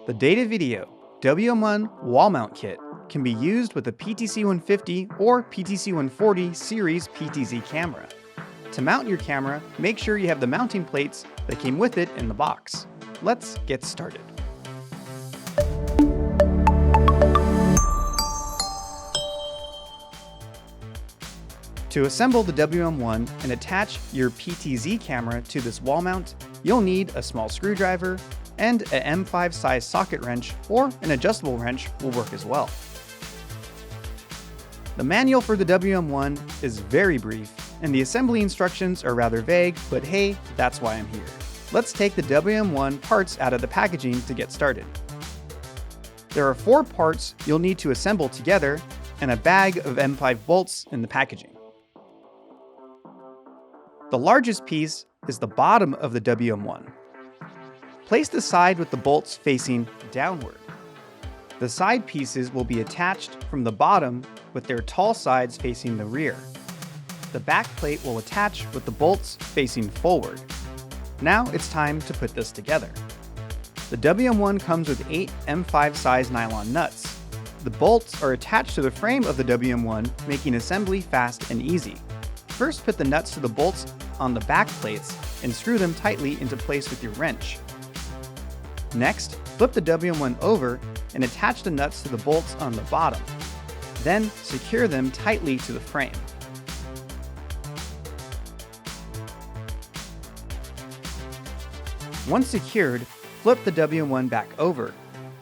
The Datavideo WM-1 wall mount kit can be used with a PTZ-150 or PTZ-140 series PTZ camera. To mount your camera, make sure you have the mounting plates that came with it in the box. Let's get started. To assemble the WM-1 and attach your PTZ camera to this wall mount, you'll need a small screwdriver, and an M5 size socket wrench or an adjustable wrench will work as well. The manual for the WM-1 is very brief, and the assembly instructions are rather vague, but hey, that's why I'm here. Let's take the WM-1 parts out of the packaging to get started. There are 4 parts you'll need to assemble together, and a bag of M5 bolts in the packaging. The largest piece is the bottom of the WM-1. Place the side with the bolts facing downward. The side pieces will be attached from the bottom with their tall sides facing the rear. The back plate will attach with the bolts facing forward. Now it's time to put this together. The WM-1 comes with 8 M5 size nylon nuts. The bolts are attached to the frame of the WM-1, making assembly fast and easy. First, put the nuts to the bolts on the back plates and screw them tightly into place with your wrench. Next, flip the WM-1 over and attach the nuts to the bolts on the bottom. Then, secure them tightly to the frame. Once secured, flip the WM-1 back over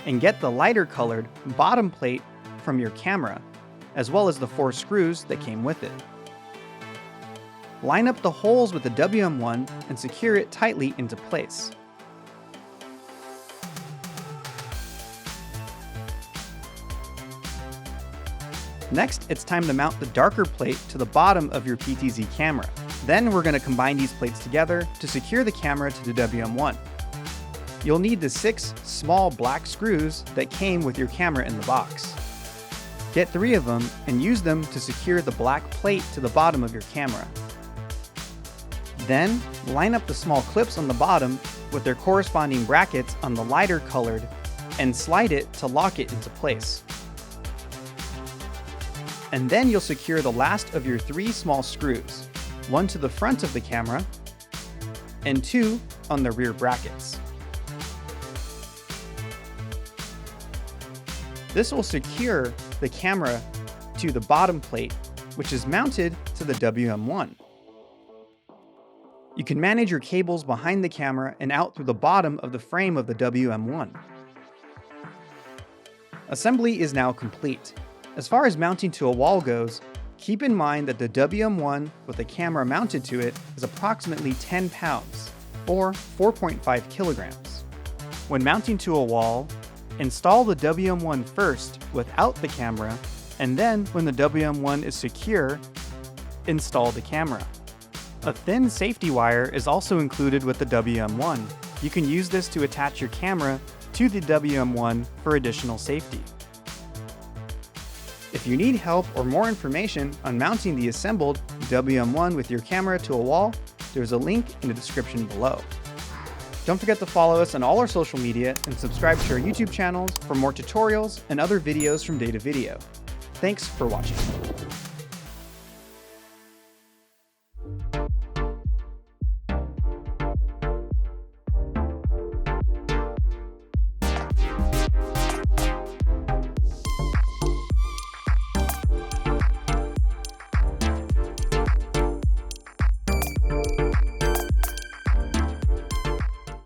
and get the lighter colored bottom plate from your camera, as well as the 4 screws that came with it. Line up the holes with the WM-1 and secure it tightly into place. Next, it's time to mount the darker plate to the bottom of your PTZ camera. Then we're going to combine these plates together to secure the camera to the WM-1. You'll need the 6 small black screws that came with your camera in the box. Get 3 of them and use them to secure the black plate to the bottom of your camera. Then, line up the small clips on the bottom with their corresponding brackets on the lighter colored and slide it to lock it into place. And then you'll secure the last of your 3 small screws, 1 to the front of the camera and 2 on the rear brackets. This will secure the camera to the bottom plate, which is mounted to the WM-1. You can manage your cables behind the camera and out through the bottom of the frame of the WM-1. Assembly is now complete. As far as mounting to a wall goes, keep in mind that the WM-1 with the camera mounted to it is approximately 10 pounds, or 4.5 kilograms. When mounting to a wall, install the WM-1 first without the camera, and then when the WM-1 is secure, install the camera. A thin safety wire is also included with the WM-1. You can use this to attach your camera to the WM-1 for additional safety. If you need help or more information on mounting the assembled WM-1 with your camera to a wall, there's a link in the description below. Don't forget to follow us on all our social media and subscribe to our YouTube channels for more tutorials and other videos from Datavideo. Thanks for watching.